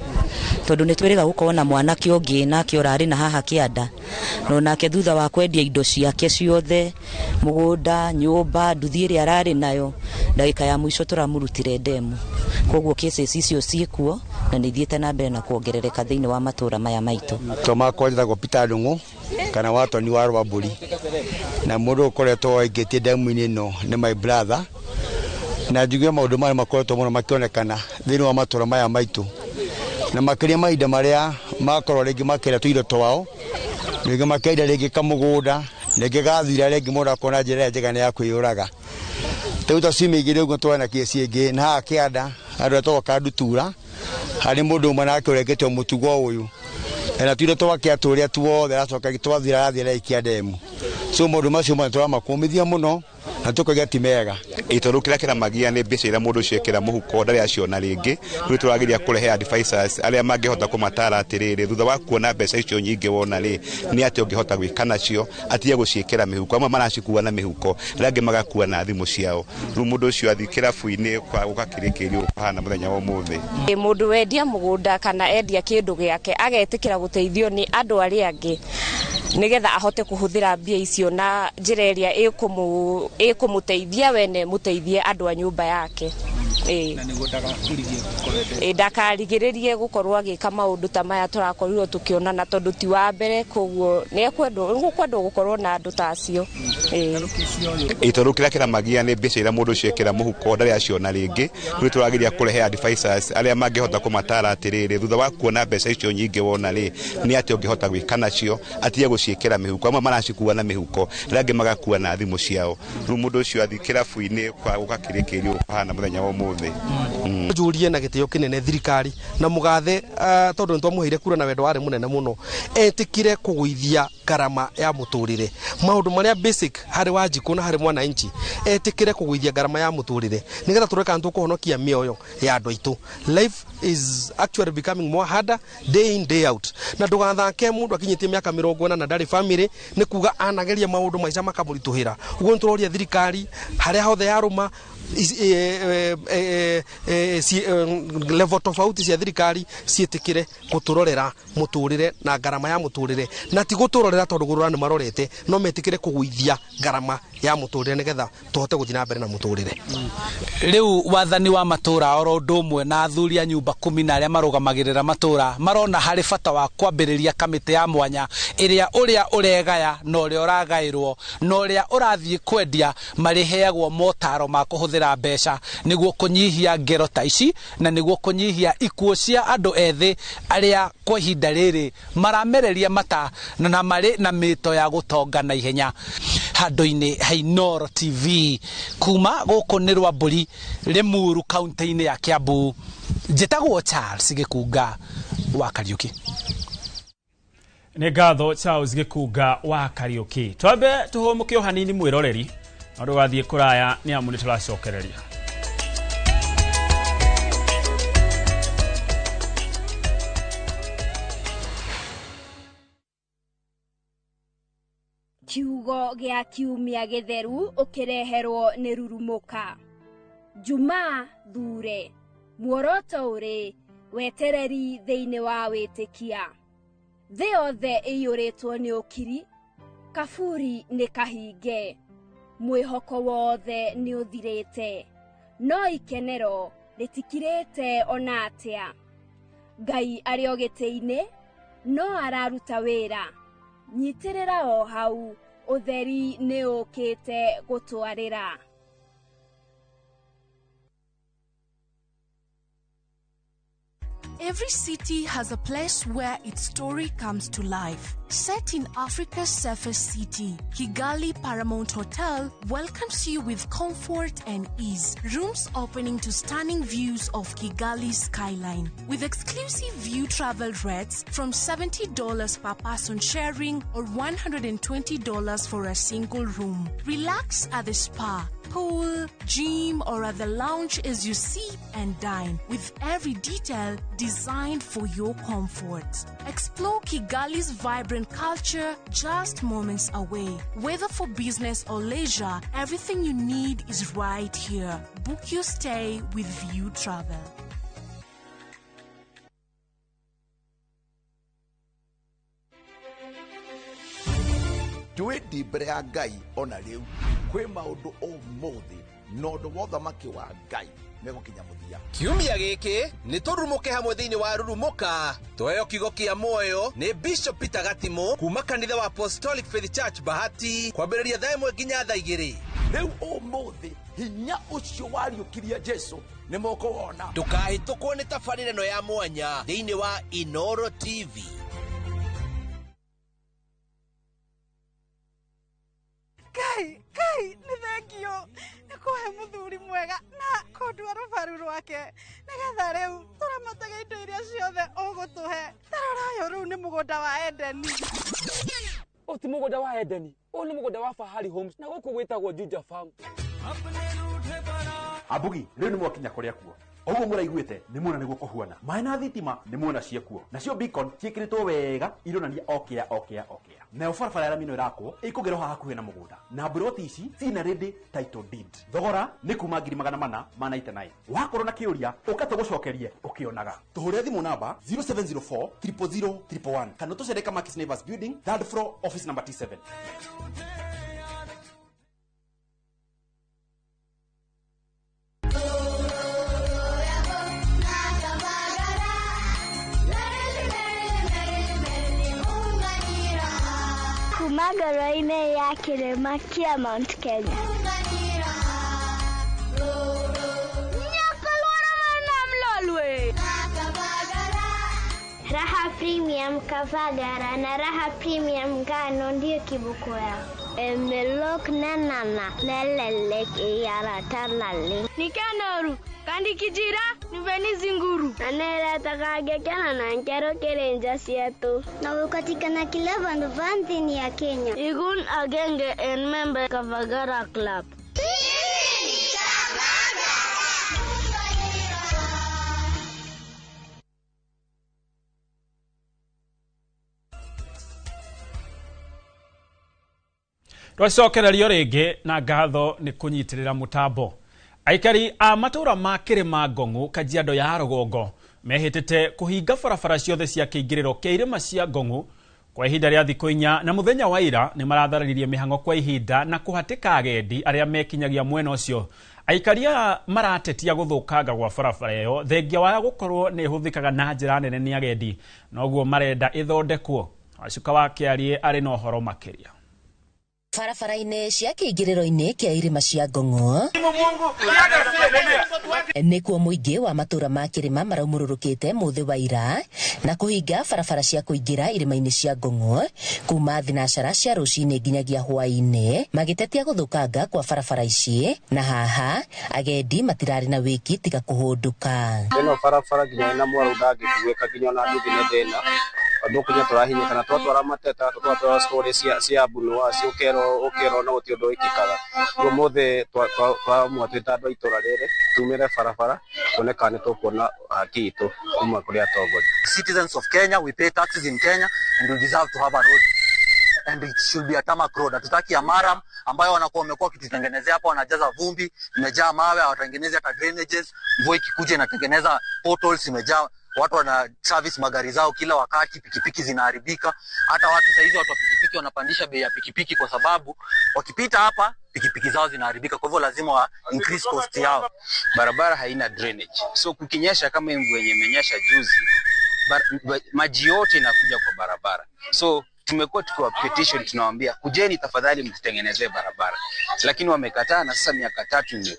tondũ nĩtwĩrĩga gũkorwo na mwanake ũngĩ nake ũrarĩ na haha kĩanda no nake thutha wa kwendia indo ciake ciothe mũgũnda nyũmba nduthi ĩrĩa ararĩ nayo ndagĩka ya mũico tũramũrutire ndemu. Koguo cases icio ciĩkuo na nĩthiĩte na mbere na kuongerereka thĩinĩ wa matũũra maya maitũ. Tũmakwa njĩtagwo Peter Ndung'u kana Watoni wa Rwamburi na mũndũ ũkoretwo aingĩtie ndemu-inĩ ĩno nĩ my brother na njuge maũndũ maya makoretwo mũno makĩonekana thĩinĩ wa matũũra maya maitũ na makĩria mahinda marĩa makorwo rĩngĩ makĩrĩa tũindo twao rĩngĩ makĩenda rĩngĩ kamũgũnda rĩngĩ gathira rĩngĩ mũndũ akona njĩra njega nĩ ya kwĩyũraga. Rĩu ta ciumia igĩrĩ ũguo twana kĩesi ĩngĩ na haha kĩanda andũ atagwo Kandutura harĩ mũndũ ũmwe nake ũrengetwo mũtugo ũyũ na tuire twakĩatũrĩa tuothe aracoka gĩtwathira athira ikia ndemu. So maũndũ macio mothe tũramakũmithia mũno na tũkauga ti mega. Itorũ kĩrĩa kĩramagia nĩ mbeca iria mũndũ ũcio ekĩra mũhuko ndarĩ aciona rĩngĩ. Rĩu tũrageria kũrehe advisors arĩa mangĩhota kũmatara atĩrĩrĩ thutha wa kuona mbeca icio nyingĩ wona rĩ nĩ atĩ ũngĩhota gwĩka nacio atige gũciĩkĩra mĩhuko amwe maracikua na mĩhuko na angĩ magakua na thimũ ciao. Rĩu mũndũ ũcio athi kĩrabu-inĩ gũgakĩrĩkĩrio kũhana mũthenya wa ũmũthĩ. Mũndũ wendia mũgũnda kana endia kĩndũ gĩake agetĩkĩra gũteithio nĩ andũ arĩa angĩ nigetha ahote kuhuthira mbia icio na njĩra ĩrĩa ĩkũmũteithia wene mũteithie andũ a nyũmba yake. Ndakarigĩrĩrie gũkorwo agĩka maũndũ ta maya tũrakorirwo tũkĩona na tondũ ti wa mbere koguo nĩkwendwo gũkorwo na andũ ta acio. Itorũ kĩrĩa kĩramagia nĩ mbeca iria mũndũ ũcio ekĩra mũhuko ndarĩ aciona rĩngĩ. Rĩu tũrageria kũrehe advisors arĩa mangĩhota kũmatara atĩrĩrĩ thutha wa kuona mbeca icio nyingĩ wona rĩ nĩ atĩ ũngĩhota gwĩka nacio atige gũciĩkĩra mĩhuko amwe maracikua na mĩhuko na angĩ magakua na thimũ ciao. Rĩu mũndũ ũcio athi kĩrabu-inĩ gũgakĩrĩkĩrio kũhana mũthenya wa ũmũthĩ. Jurie na gĩtĩo kĩnene thirikari na mũgathe tondũ nĩtwamũheire kura na wendo warĩ mũnene mũno etĩkire kũgũithia garama ya mũtũrĩre maũndũ marĩa basic harĩ Wanjikũ na harĩ mwananchi etĩkire kũgũithia garama ya mũtũrĩre nĩgetha tũreka tũkũhonokia mĩoyo ya andũ aitũ. Life is actually becoming more harder day in day out na ndũgathake mũndũ akinyĩtie mĩaka 40 na ndarĩ family nĩ kuga anageria maũndũ maica makamũritũhĩra. Ũguo nĩtũroria thirikari harĩa hothe yarũma level tofauti cia thirikari cietikire guturorera muturire na garama ya muturire na ti guturorera tondu gurura ni marorete no metikire kuguithia garama ya muturire nigetha tuhote guthina mbere na muturire. Riu wathani wa matura oro ndumwe na athuri a nyumba 10 na aria marugamagirira matura marona hari bata wa kwambiriria kamiti ya mwanya iria uria uregaya no uria uragairwo no uria urathie kwendia mariheagwo motaro ma kuhuthira mbeca niguo kunyihia ngero ta ici na niguo kunyihia ikuo cia andu ethi aria kwa ihinda riri maramereria mata na mari na mito ya gutonga na ihenya. Handu-ini ha Inooro TV kuma guku ni Rwamburi Limuru kaunti-ini ya Kiambu, njitagwo Charles Gikunga wa Kariuki. Nĩ ngatho Charles Gikunga wa Kariuki. Twambe tuhumuke hanini mwiroreri andu wathie kuraya ni amu ni turacokereria. Kiugo gĩa kiumia gĩtheru ũkĩreherwo nĩ Rurumuka. Juma Thure, muoroto ũrĩ wetereri thĩinĩ wa wĩtĩkia. Thĩ yothe ĩiyũrĩtwo nĩ ũkiri, kaburi nĩ kahinge, mwĩhoko wothe nĩ ũthirĩte, no ikenero rĩtikirĩte ona atĩa. Ngai arĩ o gĩtĩ-inĩ, no araruta wĩra. Nyitirira o hau utheri nĩ ũkĩte gũtwarĩra. Every city has a place where its story comes to life. Set in Africa's safest city, Kigali Paramount Hotel welcomes you with comfort and ease. Rooms opening to stunning views of Kigali's skyline. With exclusive view travel rates from $70 per person sharing or $120 for a single room. Relax at the spa, pool, gym, or at the lounge as you sip and dine, with every detail designed for your comfort. Explore Kigali's vibrant culture just moments away. Whether for business or leisure, everything you need is right here. Book your stay with View Travel. Twendi mbere ya Ngai ona riu kwi maundu umuthi na undu wa uthamaki wa Ngai megukinya muthia. Kiumia giki ni turumuke hamwe thiini wa Rurumuka twayo kigo kia moyo ni Bishop Peter Gatimo kuma kanitha wa Apostolic Faith Church Bahati kwambiriria thaa 1 nginya thaa 2. Riu umuthi hinya ucio wariukiria Jesu ni moko wona. Tukahitũkwo ni tabarĩra ya mwanya thiini wa Inooro TV. Kai ni thengio ni kuhe muthuri mwega na kundua rubaru rwake nigetha riu turamatega indo iria ciothe ugutuhe tararayo riu ni mugunda wa Edeni. Oti mugunda wa Edeni o ni mugunda wa Fahari Homes na guku gwitagwo Juja Farm. Abugi riu ni mwakinya kuria kuo oguo muraiguite ni muona niguo kuhuana mai na thitima ni muona ciekuo nacio beacon ciikiritwo wega ironania okea nayo barabara ya ramino irakwo ikugerwo hakuhe na mugunda na buroti ici cina ready title deed. Thogora ni kuma 499. Wakorwo na kiuria ukate gucokerie ukionaga tuhure thimu namba 0704 000 111 kana tucereka Markis Neighbors Building 3rd floor office number T7. Magaraine ya Kirema kia Mount Kenya. Raha Premium Kavagara na Raha Premium Ngano ndio kibuko yao. Emelok na nana lelelek yara talale. Nikanoru kandi kijira niveni zinguru. Anela takage kana na nkero kerenja sietu. Na ukatikana kila vanti ya Kenya. Igun agenge en member Kavagara Club. Twacokererio ringi na ngatho ni kunyitirira mutambo. Aikari a matura ma Kirima Ngong'u Kajiado ya Rugongo mehitete kuhinga barabara ciothe cia kiingiriro kia irima cia Ngong'u kwa ihinda ria thikũ 4 na muthenya wa ira ni maratharirie mihango kwa ihinda na kuhatika agendi aria mekinyagia mwena ucio. Aikaria maratetia guthukanga gwa barabara iyo thengia wa gukorwo ni huthikaga na njira nene ni agendi noguo marenda ithondekwo. Wacuka wa Kiarie ari no horo makiria. Barabara-inĩ cia kĩingĩrĩro-inĩ kĩa irima cia Ngong'u nĩkuo mũingĩ wa matũra ma Kĩrĩma maraumũrũrũkĩte mũthĩ wa ira na kũhinga barabara cia kũingĩra irima-inĩ cia Ngong'u kuma thinacara cia rũcinĩ nginyagia hwaĩ-inĩ magĩtetia gũthũkanga kwa barabara ici, na haha agendi matirarĩ na wĩki tiga kũhũndũka. Ĩno barabara nginya na mwaru ndangĩkuĩka nginya ona nduthi nĩ thĩna andũ kunya tũrahinyĩkana twatwara mateta twatwara story cia bunua cia ukero na gũtĩ ũndũ wĩkĩkaga. Ũmũthĩ twamwatwĩta andũ a itũra rĩrĩ tumĩre barabara tuoneka nĩ tũkuona haki itũ kuma kũrĩ atongoria. Citizens of Kenya, we pay taxes in Kenya and we deserve to have a road, and it should be a tarmac road. Hatutaki ya maram ambayo wanakuwa wamekuwa wakitengenezea hapa, wanajaza vumbi, imejaa mawe, hawatengenezi hata drainages, mvua ikikuja inatengeneza potholes, imejaa watu wana service magari zao kila wakati, pikipiki zinaharibika. Hata watu saizi watu wa pikipiki wanapandisha bei ya pikipiki kwa sababu wakipita hapa pikipiki zao zinaharibika, kwa hivyo lazima wa increase cost yao. Barabara haina drainage, so kukinyesha kama mvua yenye imenyesha juzi, maji yote inakuja kwa barabara. So tumekuwa tukiwa petition tunawaambia kujeni tafadhali mtutengenezee barabara, lakini wamekataa na sasa miaka 3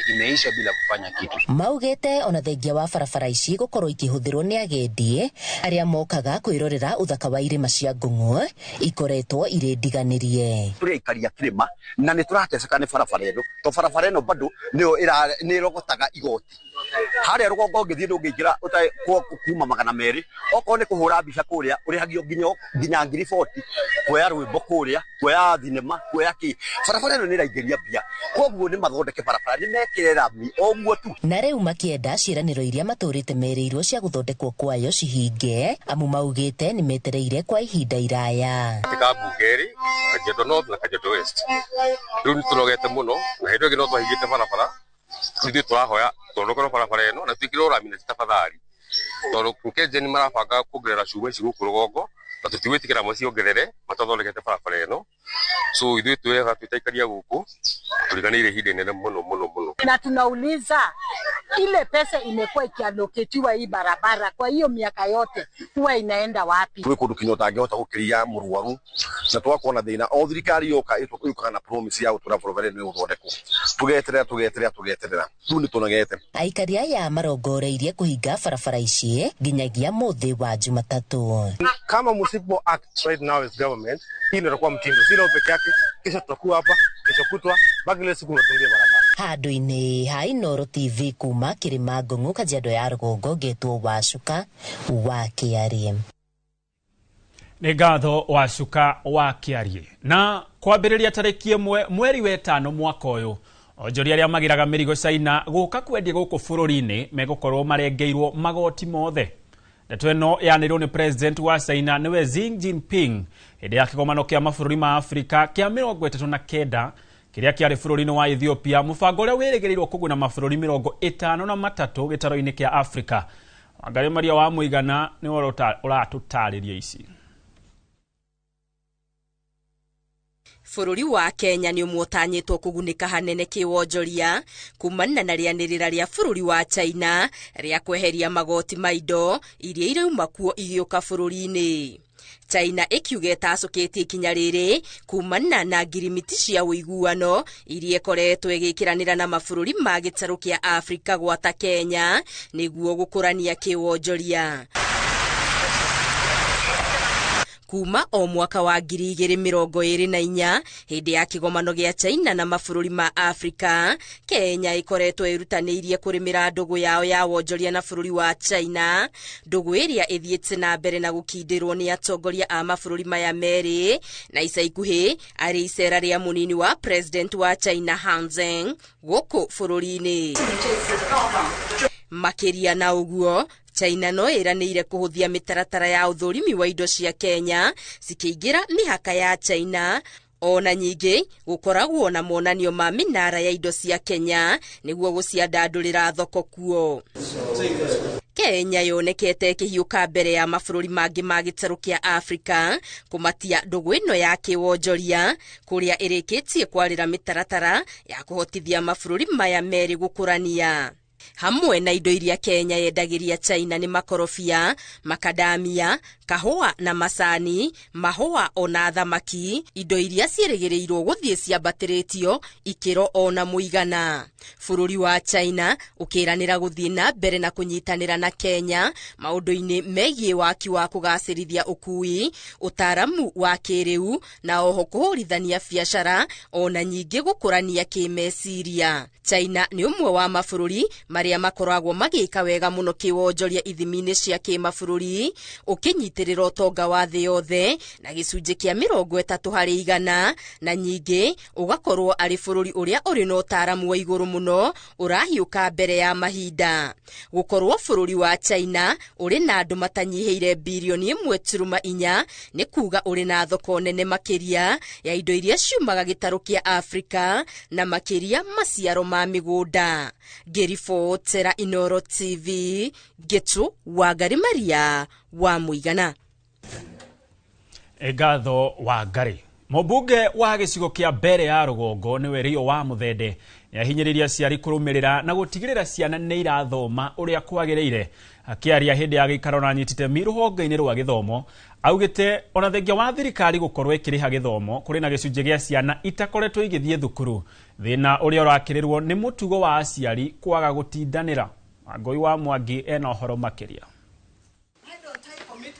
imeisha bila kufanya kitu. Maugete ona thengia wa barabara ici gukorwo ikihũthĩrwo nĩ agendi aria mokaga kwĩrorera uthaka wa irima cia Ngong'u ikoretwo irĩ ndiganĩrie. Tũrĩ aikari a Kĩrĩma na nĩ tũrateceka nĩ barabara ĩno, to barabara ĩno bado nĩ ĩrogotaga igoti. Harĩa Rugongo ngĩthiĩ ndũngĩingĩra kuma 200 okorwo nĩ kũhũra mbica kũrĩa ũrĩhagio nginya 40 kuoya rwĩmbo kũrĩa kuoya thinema kuoya kĩ. Barabara ĩno nĩ ĩraingĩria mbia, koguo nĩ mathondeke barabara nĩ mekĩre rami ũguo tu. Na rĩu makĩenda ciĩranĩro iria matũrĩte merĩirwo cia gũthondekwo kwayo cihinge, amu maugĩte nĩ metereire kwa ihinda iraya. Katika Bugeri, Kajiado North na Kajiado West rĩu nĩ tũrogete mũno na hĩndĩ ĩngĩ no twahingĩte barabara ithuĩ tũrahoya tondũ barabara ĩno na twĩkĩrwo rami na tafadhali tondũ Kenya nĩ marabanga kuongerera cuma ici gũkũ Rugongo na tũtiwĩtĩkĩra maciongerere matathondekete barabara ĩno. So ithuĩ twĩrega twĩtaikaria gũkũ tũriganĩire ihinda inene mũno. Na tunauliza ile pesa imekuwa ikialloketiwa hii barabara kwa hiyo miaka yote huwa inaenda wapi? Twĩ kũndũ kinya ũtangĩhota gũkĩria mũrwaru na twakorwo na thĩna o thirikari yoka na promise ya gũtũra barabara ĩno ĩgũthondekwo. Tugeterera tu nĩ tũnagete. Aikari aya marongoreirie kũhinga barabara ici nginyagia mũthĩ wa Jumatatu. Kama msipo act right now as government, hii ndio itakuwa mtindo. Si leo peke yake, kesho tutakuwa hapa, kesho kutwa, baki ile siku tunatungia barabara. Handũ-inĩ ha Inooro TV kuma Kĩrĩma Ngong'u Kajiado ya Rugongo ngetwo Wacuka wa Kiarie. Nĩ ngatho Wacuka wa Kiarie. Na kwambĩrĩria tarĩki 1 mweri wa 5 mwaka ũyũ, onjoria arĩa magĩraga mĩrigo China gũka kwendia gũkũ bũrũri-inĩ megũkorwo marengeirwo magoti mothe. Ndeto ĩno yanĩrĩirwo nĩ president wa China nĩwe Xi Jinping hĩndĩ ya kĩgomano kĩa mabũrũri ma Afrika kĩa 39 kĩrĩa kĩarĩ bũrũri-inĩ wa Ethiopia, mũbango ũrĩa wĩrĩgĩrĩirwo kũguna mabũrũri 53 gĩtaro-inĩ kĩa Afrika. Wangarĩ Maria wa Mũigana nĩ ũratũtarĩria ici. Bũrũri wa Kenya nĩ ũmũtanyĩtwo kũgunĩka hanene kĩwonjoria kumana na rĩanĩrĩra rĩa bũrũri wa China rĩa kweheria magoti ma indo iria irauma kuo igĩũka bũrũri-inĩ. China ĩkiuga ĩtacũkĩtie ikinya rĩrĩ kumana na ngirimiti cia ũiguano iria ĩkoretwo ĩgĩkĩranĩra na mabũrũri ma gĩtarũ kĩa Afrika gwata Kenya nĩguo gũkũrania kĩwonjoria. Kuma o mwaka wa 2024 hĩndĩ ya kĩgomano gĩa China na mabũrũri ma Afrika, Kenya ĩkoretwo ĩrutanĩirie kũrĩmĩra ndũgũ yao ya wonjoria na bũrũri wa China, ndũgũ ĩrĩa ĩthiĩte na mbere na gũkindĩrwo nĩ atongoria a mabũrũri maya merĩ, na ica ikuhĩ arĩ icera rĩa mũnini wa president wa China Han Zheng gũkũ bũrũri-inĩ. Makĩria na ũguo, China no ĩranĩire kũhũthia mĩtaratara ya ũthũrimi wa indo cia Kenya cikĩingĩra mĩhaka ya China, Ona nyingĩ gukoragwo na monanio ma minara ya indo cia Kenya niguo guciandandurira thoko kuo. Kenya yonekete kihiuka mbere ya mabũrũri mangĩ ma gĩtarũ kĩa Afrika kumatia ndũgũ ĩno ya kĩwonjoria kũrĩa ĩrĩkĩtie kwarĩra mĩtaratara ya kũhotithia mabũrũri maya merĩ gũkũrania. Hamwe na indo iria Kenya yendagĩria China ni makorobia, makadamia, kahũa na macani, mahũa ona thamaki, indo iria ciĩrĩgĩrĩirwo gũthiĩ ciambatĩrĩtio ikĩro ona mũigana. Bũrũri wa China ũkĩranĩra gũthiĩ na mbere na kũnyitanĩra na Kenya maũndũ-inĩ megiĩ waki wa kũgacĩrithia ũkui, ũtaaramu wa kĩrĩu na oho kũhũrithania biacara ona nyingĩ gũkũrania kĩmeciria. China nĩ ũmwe wa mabũrũri marĩa makoragwo magĩka wega mũno kĩwonjoria ithimi-inĩ cia kĩmabũrũri, ũkĩnyitĩrĩra ũtonga wa thĩ yothe na gĩcunjĩ kĩa 30% na nyingĩ ũgakorwo arĩ bũrũri ũrĩa ũrĩ na ũtaaramu wa igũrũ mũno ũrahiũka mbere ya mahinda. Gũkorwo bũrũri wa China ũrĩ na andũ matanyihĩire bilioni 1.4 nĩ kuga ũrĩ na thoko nene makĩria ya indo iria ciumaga gĩtarũ kĩa Afrika na makĩria maciaro ma mĩgũnda. Gerifotera Inoro TV, Getu Wangari Maria wa Mũigana. Egatho Wangari. Mũmbunge wa gĩcigo kĩa mbere ya rũgongo nĩwe Rio wa Muthende yahinyĩrĩria aciari kũrũmĩrĩra na gũtigĩrĩra ciana nĩ irathoma ũrĩa kwagĩrĩire. Akĩaria hĩndĩ ya gĩikaro na nyitĩte rũhonge-inĩ rwa gĩthomo, augĩte ona thengia wa thirikari gũkorwo ĩkĩrĩha gĩthomo kũrĩ na gĩcunjĩ gĩa ciana itakoretwo igĩthiĩ thukuru. Thĩna ũrĩa ũrakĩrĩrwo nĩ mũtugo wa aciari kwaga gũtindanĩra. Ngoi wa Mwangi ena ũhoro makĩria.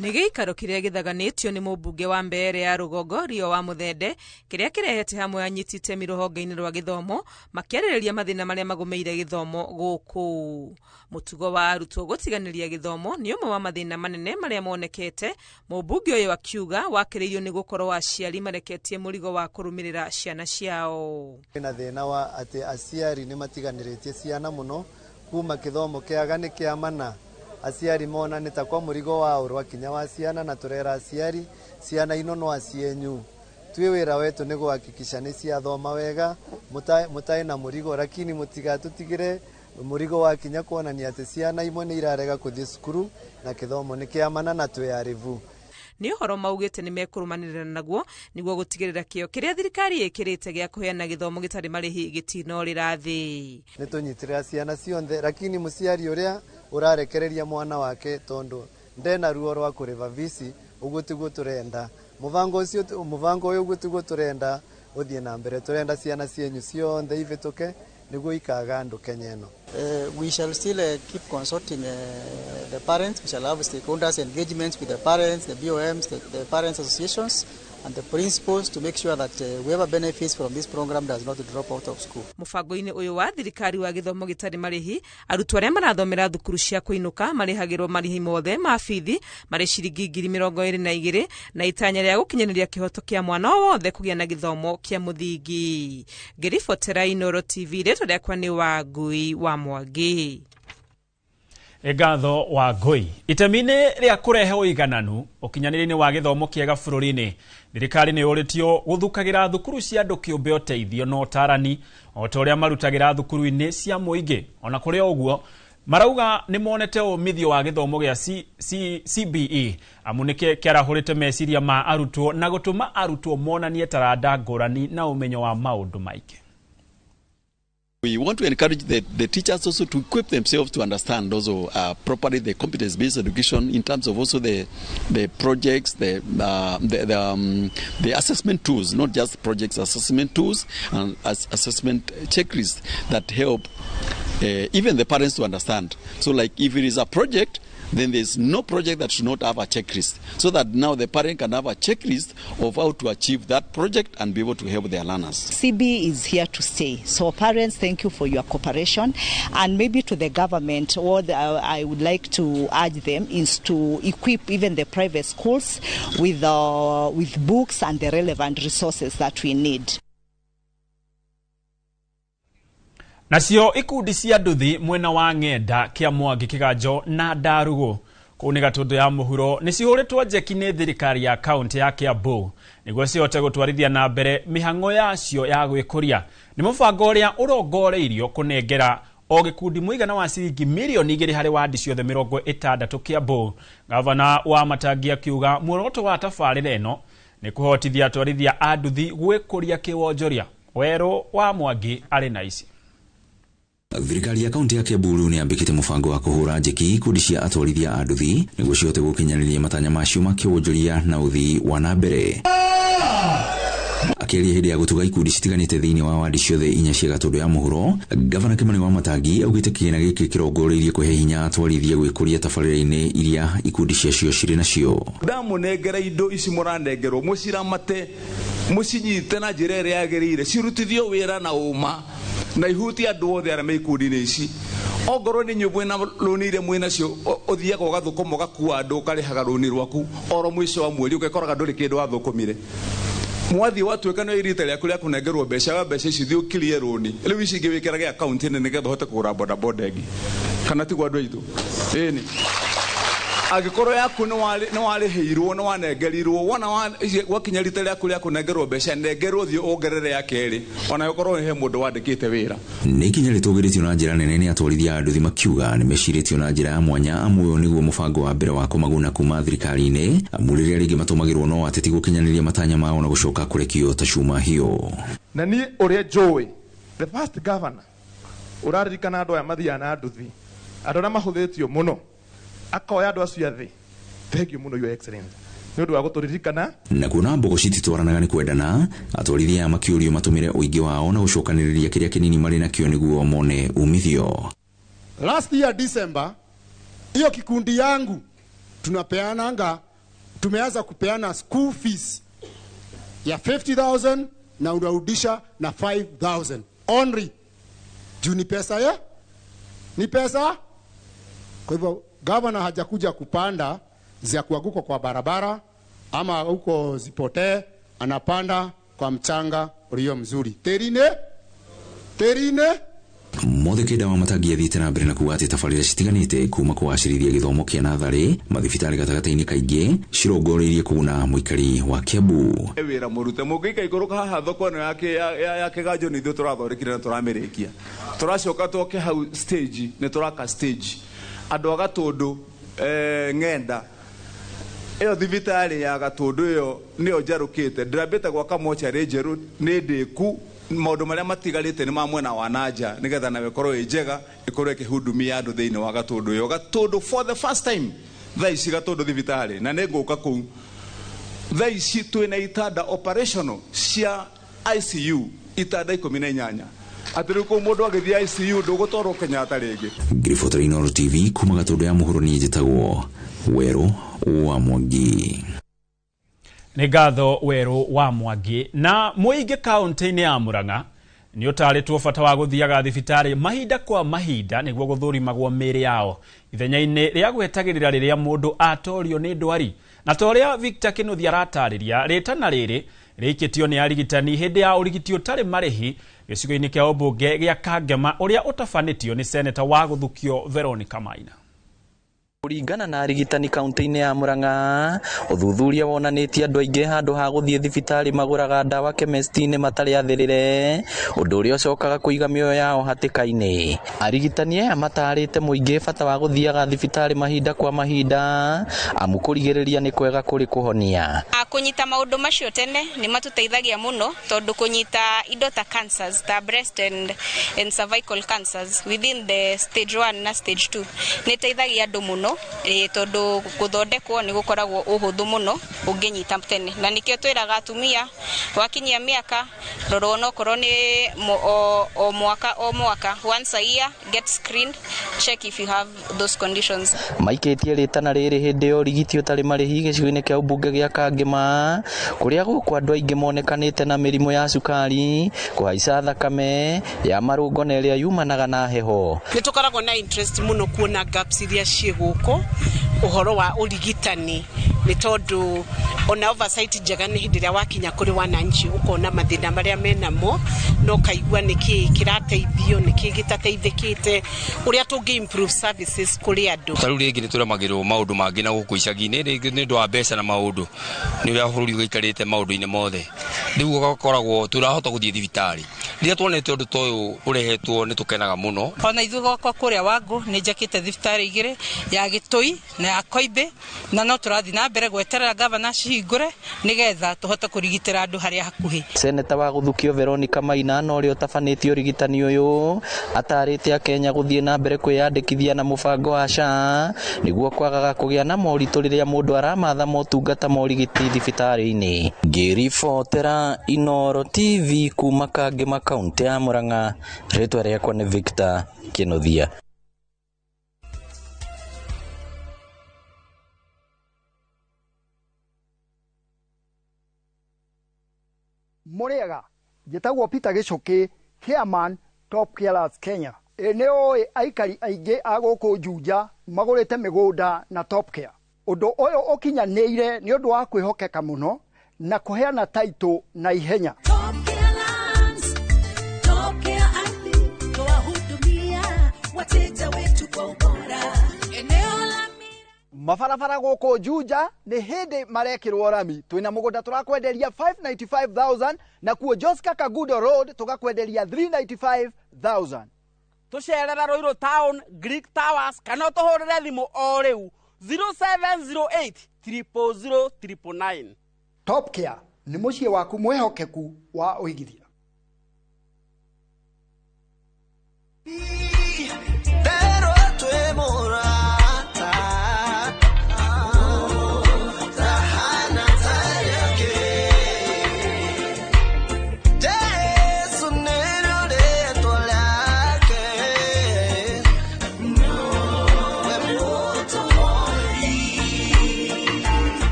Nĩ gĩikaro kĩrĩa gĩthaganĩtio nĩ mũmbunge wa mbere ya rũgongo Rio wa Muthende kĩrĩa kĩrehete hamwe anyiti itemi rũhonge-inĩ rwa gĩthomo makĩarĩrĩria mathĩna marĩa magũmĩire gĩthomo gũkũ. Mũtugo wa arutwo gũtiganĩria gĩthomo nĩ ũmwe wa mathĩna manene marĩa monekete. Mũmbunge ũyũ akiuga wakĩrĩirio nĩ gũkorwo aciari mareketie mũrigo wa kũrũmĩrĩra ciana ciao. Na thĩna wa atĩ aciari nĩ matiganĩrĩtie ciana mũno kuma gĩthomo kĩaga nĩ kĩa mana. Aciari mona nĩ ta kwa mũrigo wa ũrwakinya wa ciana na turera aciari ciana ino no acienyu. Twi wĩra wetu nĩ guhakikisha nĩ ciathoma wega mutai na mũrigo, lakini mũtigatutigire mũrigo wa kinya kuonania atĩ ciana imwe nĩ irarega gũthiĩ cukuru na gĩthomo nĩ kĩamana na twĩarivu. Nĩ ũhoro maugĩte nĩ mekũrũmanĩrĩra naguo nĩguo gũtigĩrĩra kĩo kĩrĩa thirikari ĩkĩrĩte gĩa kũheana gĩthomo gĩtarĩ marĩhi gĩtinorĩra thĩ. Nĩ tũnyitĩrĩra ciana ciothe, lakini mũciari ũrĩa ũrarekereria mwana wake tondu ndena ruo rwa kũrĩva visi ũguo tiguo tũrenda. Mũbango ũyũ ũguo tiguo tũrenda ũthiĩ na mbere. Tũrenda ciana cienyu ciothe ivĩtũke nĩguo ikaga andũ Kenya ĩno. We shall still keep consulting the parents. We shall have stakeholders engagements with the parents, the BOMs, the parents associations and the principals to make sure that whoever benefits from this program does not drop out of school. Mũbango-inĩ ũyũ wa thirikari wa gĩthomo gĩtarĩ marĩhi, arutwo arĩa marathomera thukuru cia kũinũka marĩhagĩrwo marĩhi mothe ma bithi marĩ ciringi 22,000 na itanya rĩa gũkinyanĩria kĩhoto kĩa mwana wothe kũgĩa na gĩthomo kĩa mũthingi. Gerifotera Inoro TV, rĩtwa rĩakwa nĩ Wangui wa Mwangi. Egatho Wangui. Itemi-inĩ rĩa kũrehe ũigananu ũkinyanĩria-inĩ wa gĩthomo kĩega bũrũri-inĩ, thirikari nĩ yũrĩtio gũthukagĩra thukuru cia andũ kĩũmbe ũteithio na ũtaarani o ta ũrĩa marutagĩra thukuru-inĩ cia mũingĩ. Ona kũrĩ ũguo marauga nĩ monete ũmithio wa gĩthomo gĩa CBE amu nĩkĩ kĩarahũrĩte meciria ma arutwo na gũtũma arutwo monanie taranda ngũrani na ũmenyo wa maũndũ maingĩ. We want to encourage the teachers also to equip themselves to understand also properly the competence-based education in terms of also the projects, the assessment tools, not just projects, assessment tools and assessment checklists that help even the parents to understand. So like if it is a project, then there's no project that should not have a checklist, so that now the parent can have a checklist of how to achieve that project and be able to help their learners. CB is here to stay. So parents, thank you for your cooperation. And maybe to the government, what I would like to urge them is to equip even the private schools with books and the relevant resources that we need. Nacio ikundi cia nduthi mwena wa ng'enda kia Mwangi Kiganjo na Ndarugu kuni gatundu ya muhuro ni cihuritwo njeki ni thirikari ya kaunti ya Kiambu niguo cihote gutwarithia na mbere mihango yacio ya gwikuria. Ni mubango uria urongoreirio kunengera o gikundi muigana wa ciringi milioni 2 hari wadi ciothe 60 Kiambu. Gavana wa Matangi akiuga muoroto wa tabarĩra ĩno ni kuhotithia atwarithia a nduthi gwikuria kiwonjoria. Wero wa Mwangi ari na ici. Thirikari ya kaunti ya Kiambu ni ambikite mubango wa kuhura njeki ikundi cia atwarithia a nduthi niguo cihote gukinyaniria matanya macio ma kiwonjoria na uthii wa na mbere. Akiaria hindi ya gutuga ikundi citiganite thiini wa wadi ciothe 4 cia gatundu ya muhuro, Gavana Kimani wa Matangi augite kĩgĩna gĩkĩ kĩrongoreirie kũhe hinya atwarithia gwĩkũria tabarĩra-inĩ iria ikundi ciacio cirĩ nacio. Ndamunengera indo ici muranengerwo muciramate mucinyite na njĩra ĩrĩa yagĩrĩire cirutithio wĩra na ũma na ihuti andu othe arĩa me ikundi-inĩ ici. Ongorwo nĩ nyũmba na rũni iria mwĩ nacio ũthiaga ũgathũkũma ũgakua andũ ũkarĩhaga rũni rwaku oro mũico wa mweri ũgekoraga ndũrĩ kĩndũ wathũkũmire. Mwathi watuĩka no irita rĩaku rĩa kũnengerwo mbeca ici thiĩ ũkirie rũni rĩu ici ingĩ wĩkĩrage akaunti-inĩ nĩgetha ũhote kũgũra bodaboda ĩngĩ kana tigwa andũ aitũ. Ĩni angĩkorwo yaku nĩ warĩhĩirwo nĩ wanengerirwo wona wakinya rita rĩaku rĩa kũnengerwo mbeca nengerwo thiĩ ongerere ya kerĩ ona gũkorwo he mũndũ wandĩkĩte wĩra. Nĩ ikinya rĩtũgĩrĩtio na njĩra nene nĩ atwarithia a nduthi makiuga nĩ mecirĩtio na njĩra ya mwanya amwe nĩguo mũbango wa mbere wa kũmaguna kuma thirikari-inĩ amu rĩrĩa rĩngĩ matũmagĩrwo no ateti gũkinyanĩria matanya mao na gũcoka kũrekio ta cuma hiyo. Na niĩ ũrĩa njũĩ the first governor ũraririkana andũ aya mathiaga na nduthi andũ arĩa mahũthĩtio mũno akoya andũ acio athĩ. Thank you muno your excellency nĩ ũndũ wa gũtũririkana. Na kuona mbogo cititwaranaga nĩ kwendana atwarithia makĩũrio matũmĩre ũingĩ wao na gũcokanĩrĩria kĩrĩa kĩnini marĩ nakĩo nĩguo mone umithio. Last year December hiyo kikundi yangu tumeanza kupeana school fees ya 50,000 na unarudisha na 5,000 only. Juu ni pesa ya? Ni pesa? Kwa hivyo gavana hajakuja kupanda za kuanguka kwa barabara ama huko zipotee, anapanda kwa mchanga ulio mzuri. Terine Muthikĩria wa Matangi athiĩte na mbere na kuuga atĩ tabarĩra citiganĩte kuma kũgacĩrithia gĩthomo kĩa natharĩ mathibitarĩ gatagatĩ-inĩ kaingĩ cirongoreirie kũguna mũikari wa Kiambu. Wĩra mũrute mũngĩikaikũrũka haha thoko ĩno ya kĩganjo nĩ ithuĩ tũrathondekire na tũramĩrĩkia. Tũracoka tũke hau stage nĩ tũraka stage andũ a Gatundu ng'enda ĩyo thibitarĩ ya Gatundu ĩyo nĩyo njarũkĩte ndĩrambĩte gwaka mocarĩ njerũ nĩ ndĩku maũndũ marĩa matigarĩte nĩ ma mwena wa nanja nĩgetha nawe korwo ĩ njega ĩkorwo ĩkĩhudumia andũ thĩinĩ wa Gatundu ĩyo. Gatundu for the first time thaa ici Gatundu thibitarĩ na nĩ ngũka kũu thaa ici twĩna itanda operational cia ICU itanda 18 atiriku mundu agithia ICU ndugutoro Kenyatta ringi. Grifo Inooro TV kuma Gatundu ya muhuro ni njitagwo Wero wa Mwangi. Nĩ ngatho Wero wa Mwangi. Na mũingĩ kaunti-inĩ ya Murang'a nĩ ũtarĩtwo bata wa gũthiaga thibitarĩ mahinda kwa mahinda nĩguo gũthũrimagwo mĩĩrĩ yao ithenya-inĩ rĩa gwetagĩrĩra rĩrĩa mũndũ atorio nĩ ndwari. Na ta ũrĩa Victor Kĩnuthia aratarĩria rĩtana rĩrĩ rĩikĩtio nĩ arigitani hĩndĩ ya ũrigiti ũtarĩ marĩhi gĩcigo-inĩ kĩa ũmbunge gĩa Kangema ũrĩa ũtabanĩtio nĩ seneta wa Gũthukio Veronica Maina. Kũringana na arigitani kaunti-inĩ ya Murang'a, ũthuthuria wonanĩtie andũ aingĩ handũ ha gũthiĩ thibitarĩ magũraga ndawa kemesti-inĩ matarĩ athĩrĩre, ũndũ ũrĩa ũcokaga kũiga mĩoyo yao hatĩka-inĩ. Arigitani aya matarĩte mũingĩ bata wa gũthiaga thibitarĩ mahinda kwa mahinda amu kũrigĩrĩria nĩ kwega kũrĩ kũhonia. Kũnyita maũndũ macio tene nĩ matũteithagia mũno tondũ kũnyita indo ta cancers ta breast and cervical cancers within the stage 1 na stage 2 nĩ teithagia andũ mũno tondu guthondekwo ni gukoragwo uhuthu muno unginyita tene na nikio twiraga atumia wakinyia miaka rorwo no korwo ni o mwaka once a year get screened, check if you have those conditions. Maikitie ritana riri hindi yo rigiti utari marihi gicigo-ini kia ubunge gia Kangema kuria guku andu aingi monekanite na mirimu ya cukari, kuhaica thakame ya marungo na iria yumanaga na heho. Nitukoragwo na interest muno kuona gaps iria ciiguko uhoro wa urigitani ni tondu ona oversight njega ni hindi ria wakinya kuri wananchi ukona mathina maria menamo no kaigua niki kirateithio niki gitateithikite uria tungi improve services kuri andu taru ringi ni turamagirwo maundu mangi na guku icagi-ini ni ndo wa mbeca na maundu ni wia bururi wikarite maundu-ini mothe riu gokoragwo turahota guthie thibitari riria twonete undu toyu urehetwo ni tukenaga muno ona ithu goko kuria wangu ni njakite thibitari igire ya Gitui na ya Koibe na no turathi na mbere gweterera governor cihingure nigetha tuhote kurigitira andu haria hakuhi. Seneta wa Guthukio Veronica Maina no ri utafanitio urigitani uyu atarite Kenya guthie na mbere kwiyandikithia na mubango wa SHA niguo kwagaga kugia na moritu riria mundu aramatha motungata morigiti thibitari-ini. Ngiribotera Inoro TV kuma Kangema kaunti ya Murang'a, ritwa riakwa ni Victor Kinothia. Muriega njitagwo Peter Gicuki, chairman Top Carers Kenya. Eneo aikari aingi aguku Juja magurite migunda na Top Care. Undu uyu ukinyaneire ni undu wa kwihokeka muno na kuheana title na ihenya. Mabarabara guku Juja ni hindi marekirwo rami. Twina mugunda turakwenderia 595,000 na kuo Joska Kagudo Road tugakwenderia 395,000. Tucerera Roiro Town, Greek Towers, kana tuhurire thimu o riu 0708 000 999. Top Care ni mucie waku mwehokeku wa uigithia.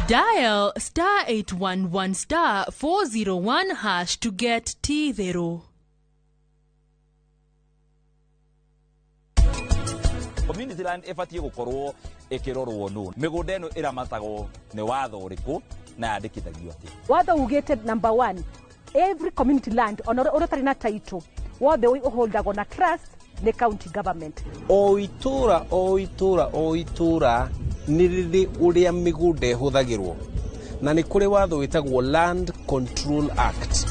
Dial *811*401# to get T0. Community land efatie gukorwo ikirorwo nu migunda eno iramatagwo ni watho uriku na yandikithagio ati watho ugite number 1 every community land on tarina title wothe uholdagwo na trust the county government o itura ni riri uria migunda ihuthagirwo na ni kuri watho witagwo Land Control Act.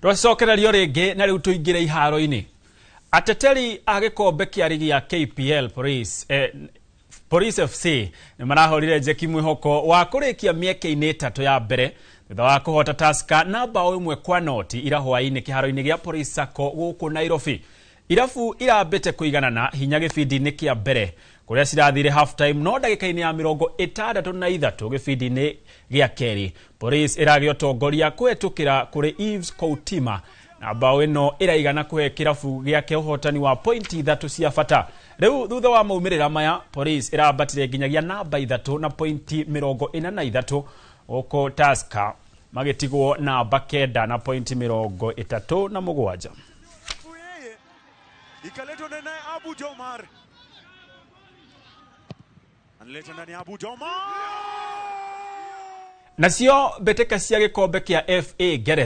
Rwacokera ringi na riu tuingire iharo-ini. Ateteri agikombe kia ligi ya KPL Police FC ni marahorire Jeki Mwihoko wa kurikia mieke-ini 3 ya mbere thutha wa kuhota Tusker na bao 1-0 ira hwaini kiharo-ini gia Police Sacco guku Nairobi. Irafu irambite kuiganana hinya gibindi-ini kia mbere kuria cirathire half time no ndagika-ini ya 63 gibindi-ini gia keri. Police iragio tongoria kwetukira kuri Eves Coutima na bao ino iraigana kuhe kirafu giake uhotani wa pointi 3 cia bata. Riu thutha wa maumirira maya Police irabatire nginyagia namba 3 na pointi 43 uko Tusker magitigwo namba 9 na pointi 37. Ikaletwa na Abu Jomar. Analeta ndani Abu Jomar. Nasio beteka cia gikombe kia FA Gere